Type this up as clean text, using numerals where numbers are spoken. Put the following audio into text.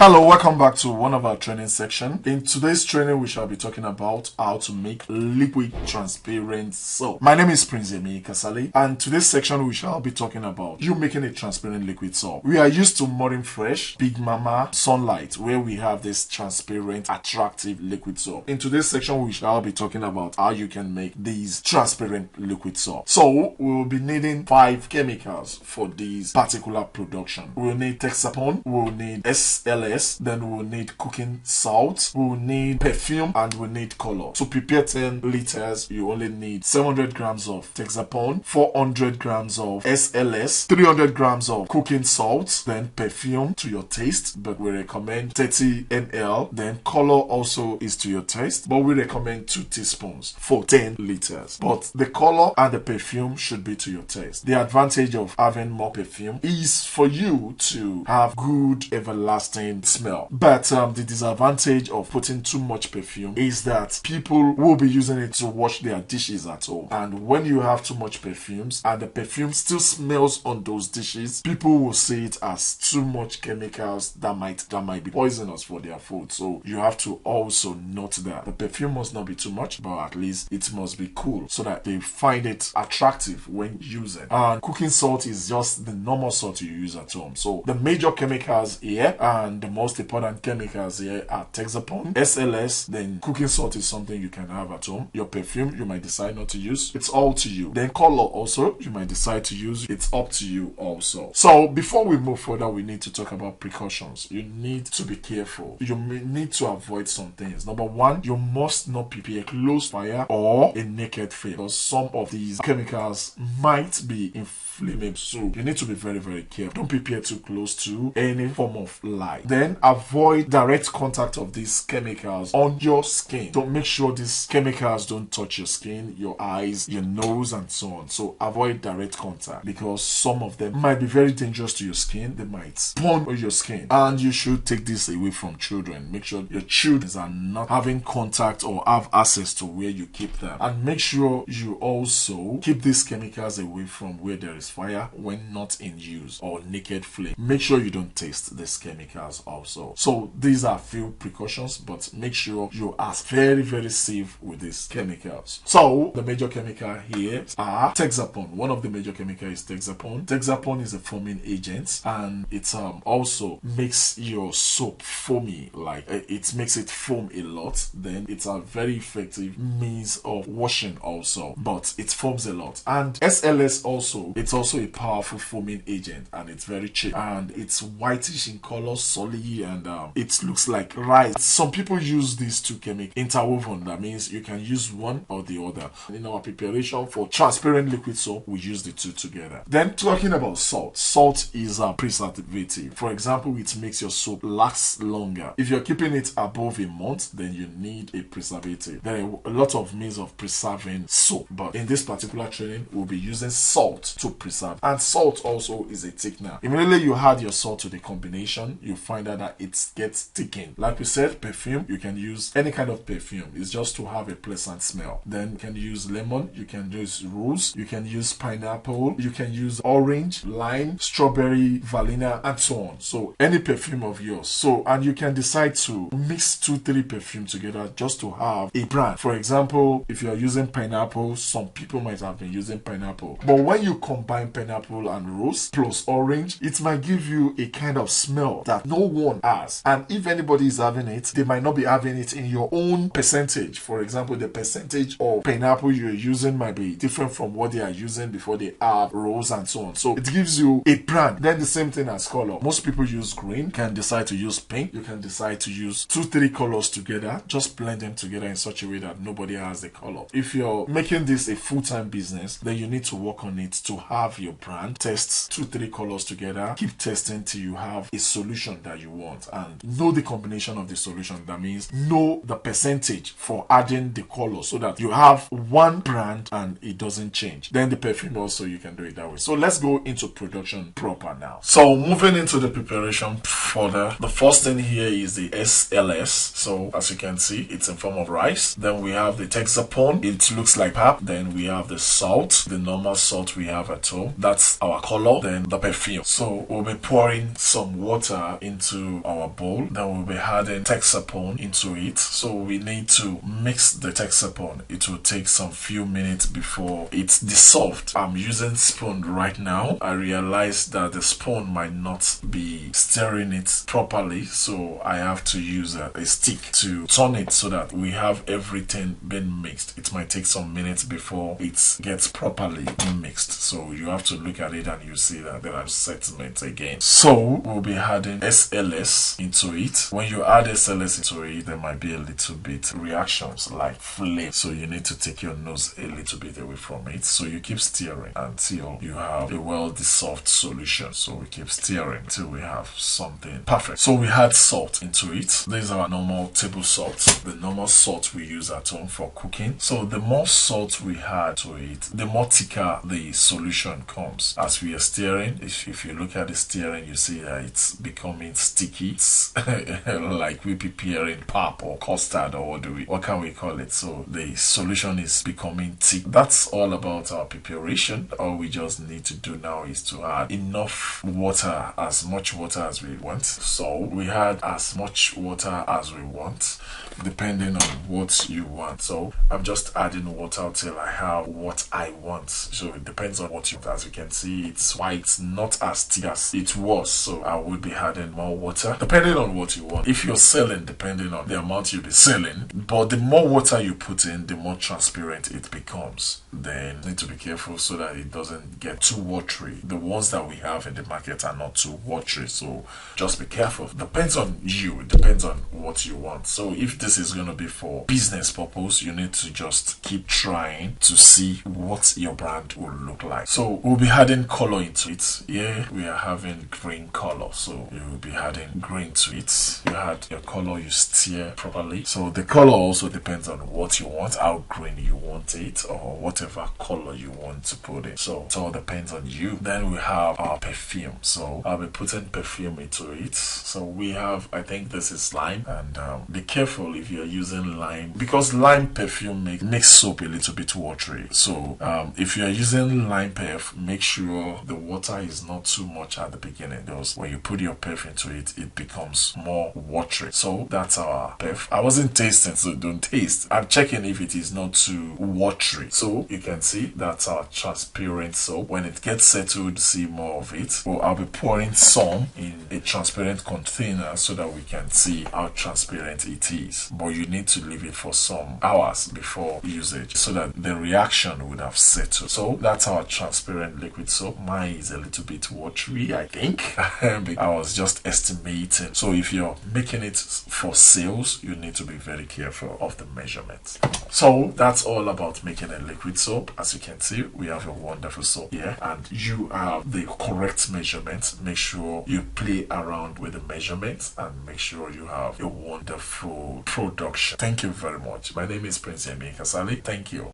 Hello, welcome back to one of our training section. In today's training, we shall be talking about how to make liquid transparent soap. My name is Prince Yemi Kasali, and today's section we shall be talking about you making a transparent liquid soap. We are used to Modern Fresh, Big Mama, Sunlight, where we have this transparent, attractive liquid soap. In today's section, we shall be talking about how you can make these transparent liquid soap. So we will be needing 5 chemicals for this particular production. We will need Texapon, we will need SLS, then we'll need cooking salt, we'll need perfume, and we'll need color. To prepare 10 liters, you only need 700 grams of Texapon, 400 grams of SLS, 300 grams of cooking salt, then perfume to your taste, but we recommend 30 ml. Then color also is to your taste, but we recommend 2 teaspoons for 10 liters. But the color and the perfume should be to your taste. The advantage of having more perfume is for you to have good, everlasting smell. But the disadvantage of putting too much perfume is that people will be using it to wash their dishes at home. And when you have too much perfumes and the perfume still smells on those dishes, people will see it as too much chemicals that might be poisonous for their food. So you have to also note that the perfume must not be too much, but at least it must be cool so that they find it attractive when using. And cooking salt is just the normal salt you use at home. So the major chemicals here and the most important chemicals here are Texapon, SLS, then cooking salt is something you can have at home. Your perfume you might decide not to use. It's all to you. Then color also you might decide to use. It's up to you also. So before we move further, we need to talk about precautions. You need to be careful. You need to avoid some things. Number one, you must not prepare close fire or a naked flame, because some of these chemicals might be inflammable. So you need to be very careful. Don't prepare too close to any form of light. Then avoid direct contact of these chemicals on your skin. Don't make sure these chemicals don't touch your skin, your eyes, your nose, and so on. So avoid direct contact because some of them might be very dangerous to your skin. They might burn your skin, and you should take this away from children. Make sure your children are not having contact or have access to where you keep them, and make sure you also keep these chemicals away from where there is fire when not in use or naked flame. Make sure you don't taste these chemicals also. So these are few precautions, but make sure you are very safe with these chemicals. So the major chemical here are Texapon. One of the major chemicals is Texapon. Texapon is a foaming agent, and it also makes your soap foamy, like it makes it foam a lot. Then it's a very effective means of washing also, but it foams a lot. And SLS also, it's also a powerful foaming agent, and it's very cheap, and it's whitish in color, solid, and it looks like rice. Some people use these two chemicals interwoven. That means you can use one or the other. In our preparation for transparent liquid soap, we use the two together. Then talking about salt. Salt is a preservative. For example, it makes your soap last longer. If you're keeping it above a month, then you need a preservative. There are a lot of means of preserving soap, but in this particular training, we'll be using salt to preserve. And salt also is a thickener. Immediately you add your salt to the combination, you find out that it gets thickened. Like we said, perfume, you can use any kind of perfume. It's just to have a pleasant smell. Then you can use lemon, you can use rose, you can use pineapple, you can use orange, lime, strawberry, vanilla, and so on. So any perfume of yours. So, and you can decide to mix 2-3 perfume together just to have a brand. For example, if you are using pineapple, some people might have been using pineapple, but when you combine pineapple and rose plus orange, it might give you a kind of smell that no one has. And if anybody is having it, they might not be having it in your own percentage. For example, the percentage of pineapple you're using might be different from what they are using before they have rose and so on. So it gives you a brand. Then the same thing as color. Most people use green. You can decide to use pink. You can decide to use 2-3 colors together. Just blend them together in such a way that nobody has the color. If you're making this a full-time business, then you need to work on it to have your brand. Test 2-3 colors together. Keep testing till you have a solution that you want, and know the combination of the solution. That means know the percentage for adding the color so that you have one brand and it doesn't change. Then the perfume also, you can do it that way. So let's go into production proper now. So moving into the preparation further, the first thing here is the SLS. So as you can see, it's in form of rice. Then we have the Texapon. It looks like pap. Then we have the salt, the normal salt we have at home. That's our color. Then the perfume. So we'll be pouring some water into into our bowl. Then we'll be adding Texapone into it. So we need to mix the Texapone. It will take some few minutes before it's dissolved. I'm using spoon right now. I realized that the spoon might not be stirring it properly, so I have to use a stick to turn it so that we have everything being mixed. It might take some minutes before it gets properly mixed, so you have to look at it and you see that there are settlements again. So we'll be adding SLS into it. When you add SLS into it, there might be a little bit reactions like flame, so you need to take your nose a little bit away from it. So you keep stirring until you have a well dissolved solution. So we keep stirring till we have something perfect. So we add salt into it. This is our normal table salt, the normal salt we use at home for cooking. So the more salt we add to it, the more thicker the solution comes. As we are stirring, if you look at the stirring, you see that it's becoming sticky. It's like we preparing pap or custard, or what can we call it? So the solution is becoming thick. That's all about our preparation. All we just need to do now is to add enough water, as much water as we want. So we add as much water as we want, depending on what you want. So I'm just adding water till I have what I want. So it depends on what you want. As you can see, it's why it's not as thick as it was. So I would be adding more water, depending on what you want. If you're selling, depending on the amount you'll be selling, but the more water you put in, the more transparent it becomes. Then you need to be careful so that it doesn't get too watery. The ones that we have in the market are not too watery, so just be careful. Depends on you, it depends on what you want. So if this is going to be for business purpose, you need to just keep trying to see what your brand will look like. So we'll be adding color into it. Here we are having green color, so you will be adding green to it. You add your color, you stir properly. So the color also depends on what you want, how green you want it, or whatever color you want to put in. So it all depends on you. Then we have our perfume. So I'll be putting perfume into it. So we have, I think this is lime, and be careful if you're using lime, because lime perfume makes soap a little bit watery. So if you're using lime perf, make sure the water is not too much at the beginning, because when you put your perf into it, it becomes more watery. So that's our perf. I wasn't tasting, so don't taste. I'm checking if it is not too watery. So you can see that's our transparent soap. When it gets settled, see more of it. Well, I'll be pouring some in a transparent container so that we can see how transparent it is. But you need to leave it for some hours before usage so that the reaction would have settled. So that's our transparent liquid soap. Mine is a little bit watery, I think. I was just estimating. So if you're making it for sales, you need to be very careful of the measurements. So that's all about making a liquid soap. As you can see, we have a wonderful soap here, and you have the correct measurements. Make sure you play around with the measurements and make sure you have a wonderful production. Thank you very much. My name is Prince Yemi Kasali. Thank you.